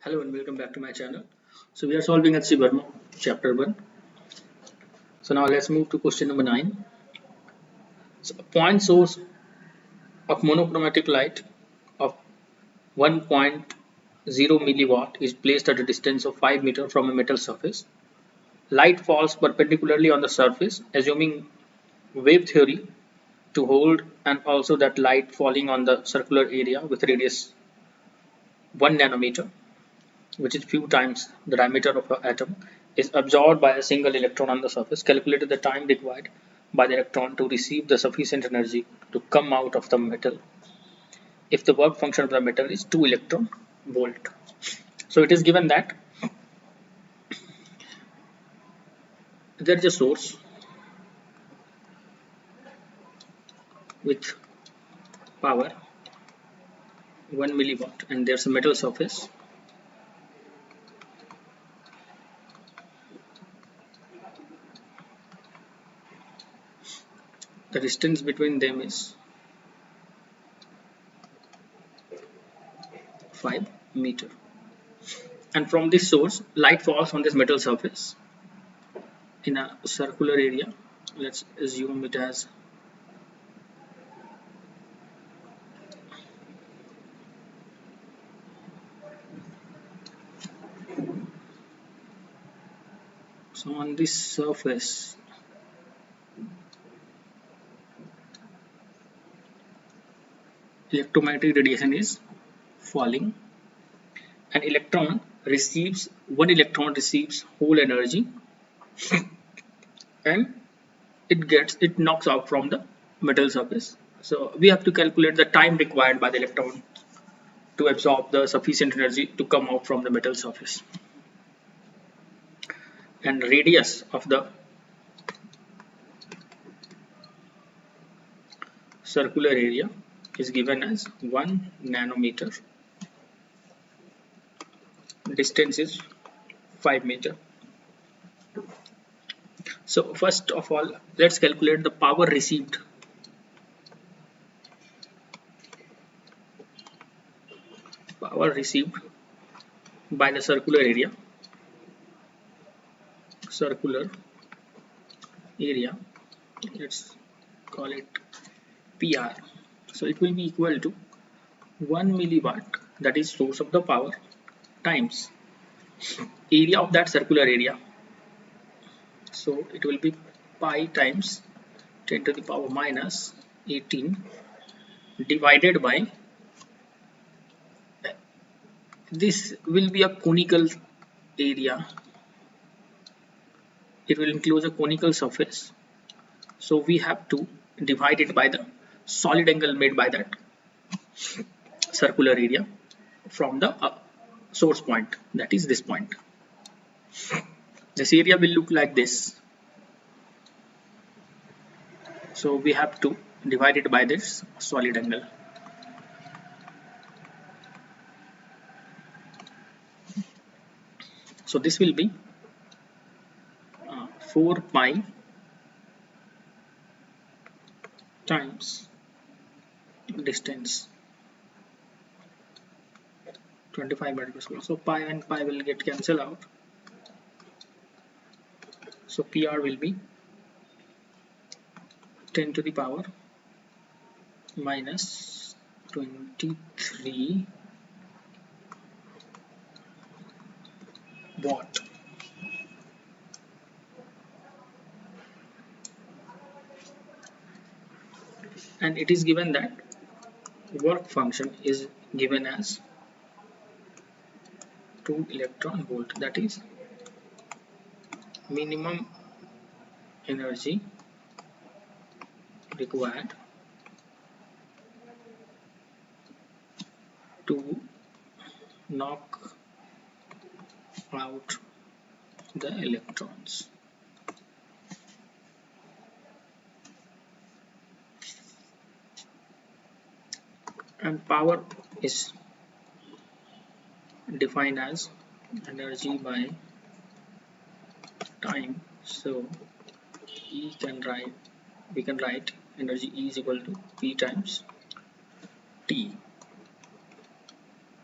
Hello and welcome back to my channel. So we are solving HC Verma chapter 1. So now let's move to question number 9. So a point source of monochromatic light of 1.0 milliwatt is placed at a distance of 5 meter from a metal surface. Light falls perpendicularly on the surface, assuming wave theory to hold, and also that light falling on the circular area with radius 1 nanometer, which is few times the diameter of an atom, is absorbed by a single electron on the surface. Calculated the time required by the electron to receive the sufficient energy to come out of the metal if the work function of the metal is 2 electron volt. So it is given that there is a source with power 1 milliwatt and there's a metal surface. The distance between them is 5 meter, and from this source light falls on this metal surface in a circular area. Let's assume it as on this surface electromagnetic radiation is falling, and one electron receives whole energy and it knocks out from the metal surface. So we have to calculate the time required by the electron to absorb the sufficient energy to come out from the metal surface, and radius of the circular area is given as 1 nanometer. Distance is 5 meter. So first of all, let's calculate the power received. Power received by the circular area. Let's call it PR. So it will be equal to 1 milliwatt, that is source of the power, times area of that circular area. So it will be pi times 10 to the power minus 18 divided by, this will be a conical area, it will enclose a conical surface, so we have to divide it by the solid angle made by that circular area from the source point, that is this point. This area will look like this, so we have to divide it by this solid angle. So this will be 4 pi times distance 25 meter per square. So pi and pi will get cancelled out. So PR will be 10 to the power minus 23 watt. And it is given that work function is given as 2 electron volt, that is minimum energy required to knock out the electrons. And power is defined as energy by time, so we can write energy E is equal to P times T.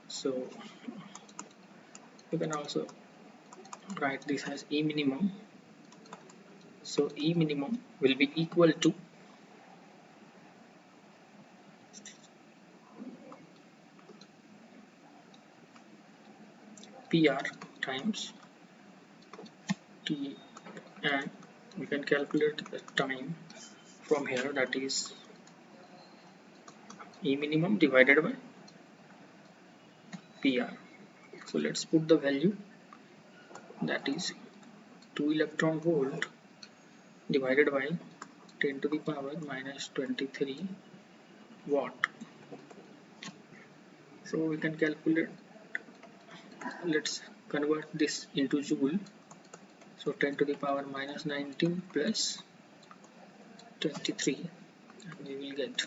So You can also write this as E minimum. So E minimum will be equal to PR times T, and we can calculate the time from here, that is E minimum divided by PR. So let's put the value, that is 2 electron volt divided by 10 to the power minus 23 watt. So we can calculate, let's convert this into joule. So 10 to the power minus 19 plus 23, and we will get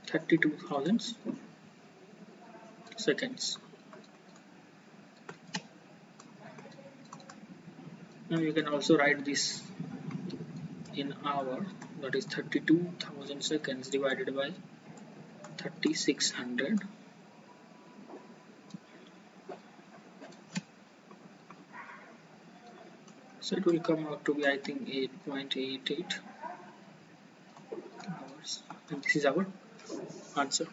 32,000 seconds. Now you can also write this in hour, that is 32,000 seconds divided by 3600. So it will come out to be, I think, 8.88 hours, and this is our answer.